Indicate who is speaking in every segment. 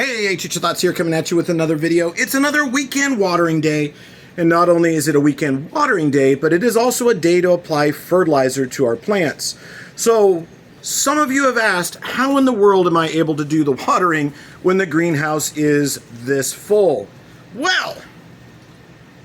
Speaker 1: Hey, Chicha Thoughts here, coming at you with another video. It's another weekend watering day, and not only is it a weekend watering day, but it is also a day to apply fertilizer to our plants. So, some of you have asked, how in the world am I able to do the watering when the greenhouse is this full? Well,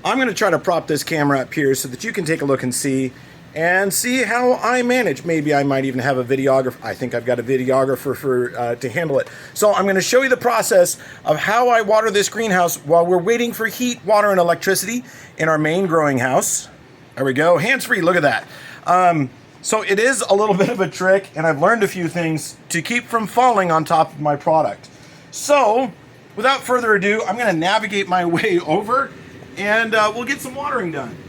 Speaker 1: I'm going to try to prop this camera up here so that you can take a look and see how I manage. Maybe I might even have a videographer. I think I've got a videographer to handle it. So I'm going to show you the process of how I water this greenhouse while we're waiting for heat, water, and electricity in our main growing house. There we go, hands-free, look at that. So it is a little bit of a trick, and I've learned a few things to keep from falling on top of my product. So, without further ado, I'm going to navigate my way over, and we'll get some watering done.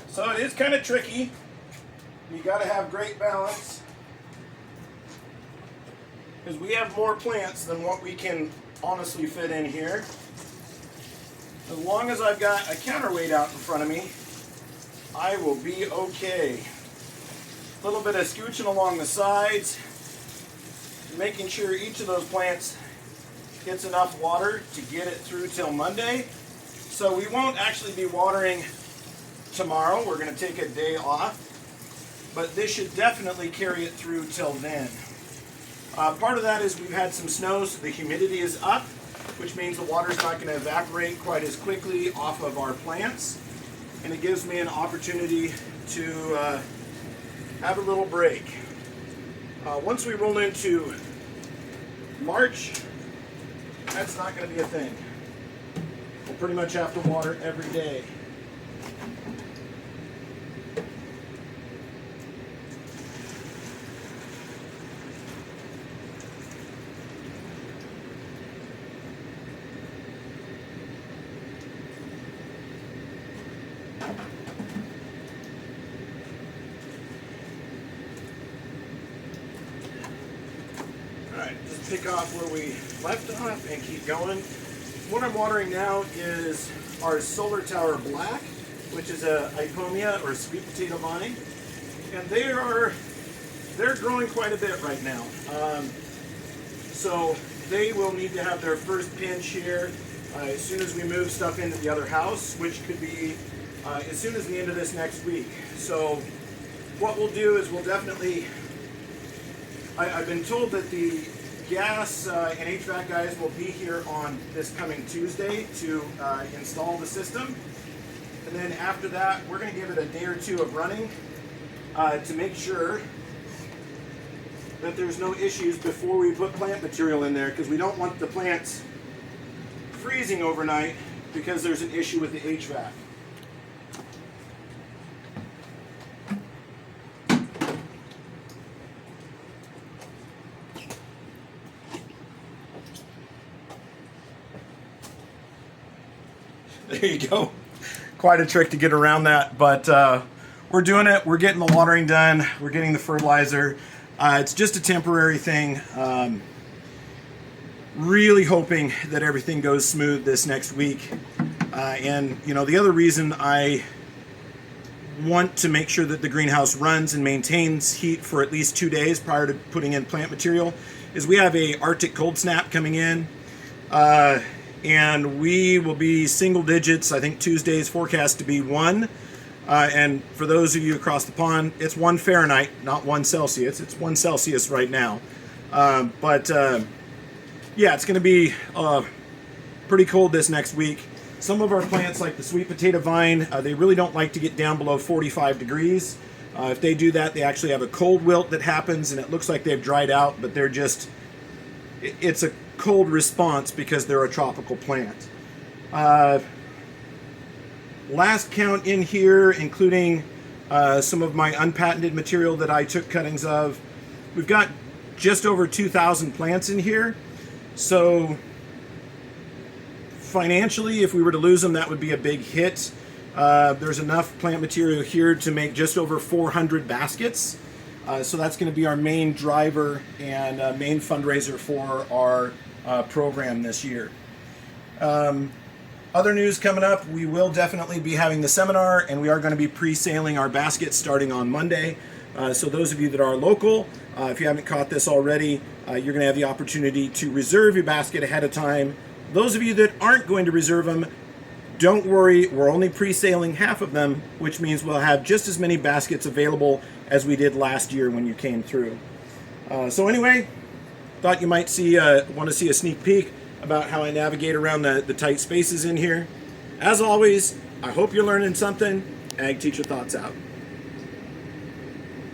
Speaker 1: So it is kind of tricky. You got to have great balance because we have more plants than what we can honestly fit in here. As long as I've got a counterweight out in front of me, I will be okay. A little bit of scooching along the sides, making sure each of those plants gets enough water to get it through till Monday. So we won't actually be watering tomorrow. We're going to take a day off, but this should definitely carry it through till then. Part of that is we've had some snow, so the humidity is up, which means the water's not going to evaporate quite as quickly off of our plants, and it gives me an opportunity to have a little break. Once we roll into March, that's not going to be a thing. We'll pretty much have to water every day. Alright, just pick off where we left off and keep going. What I'm watering now is our Solar Tower Black, which is a Ipomia or sweet potato vine. And they're growing quite a bit right now. So they will need to have their first pinch here as soon as we move stuff into the other house, which could be as soon as the end of this next week. So what we'll do is we'll definitely, I've been told that the gas and HVAC guys will be here on this coming Tuesday to install the system. And then after that, we're going to give it a day or two of running to make sure that there's no issues before we put plant material in there, because we don't want the plants freezing overnight because there's an issue with the HVAC. There you go. Quite a trick to get around that, but we're doing it. We're getting the watering done. We're getting the fertilizer. It's just a temporary thing. Really hoping that everything goes smooth this next week. And you know, the other reason I want to make sure that the greenhouse runs and maintains heat for at least 2 days prior to putting in plant material is we have a Arctic cold snap coming in. And we will be single digits. I think Tuesday's forecast to be 1. And for those of you across the pond, it's 1 Fahrenheit, not 1 Celsius. It's 1 Celsius right now. Yeah, it's going to be pretty cold this next week. Some of our plants, like the sweet potato vine, they really don't like to get down below 45 degrees. If they do that, they actually have a cold wilt that happens, and it looks like they've dried out, but they're just, it's a cold response because they're a tropical plant. Last count in here, including some of my unpatented material that I took cuttings of, we've got just over 2,000 plants in here. So financially, if we were to lose them, that would be a big hit. There's enough plant material here to make just over 400 baskets. So that's going to be our main driver and main fundraiser for our program this year. Other news coming up, we will definitely be having the seminar, and we are going to be pre-sailing our baskets starting on Monday. So those of you that are local, if you haven't caught this already, you're going to have the opportunity to reserve your basket ahead of time. Those of you that aren't going to reserve them, don't worry, we're only pre-sailing half of them, which means we'll have just as many baskets available as we did last year when you came through. So anyway, thought you might want to see a sneak peek about how I navigate around the tight spaces in here. As always, I hope you're learning something. Ag Teacher Thoughts out.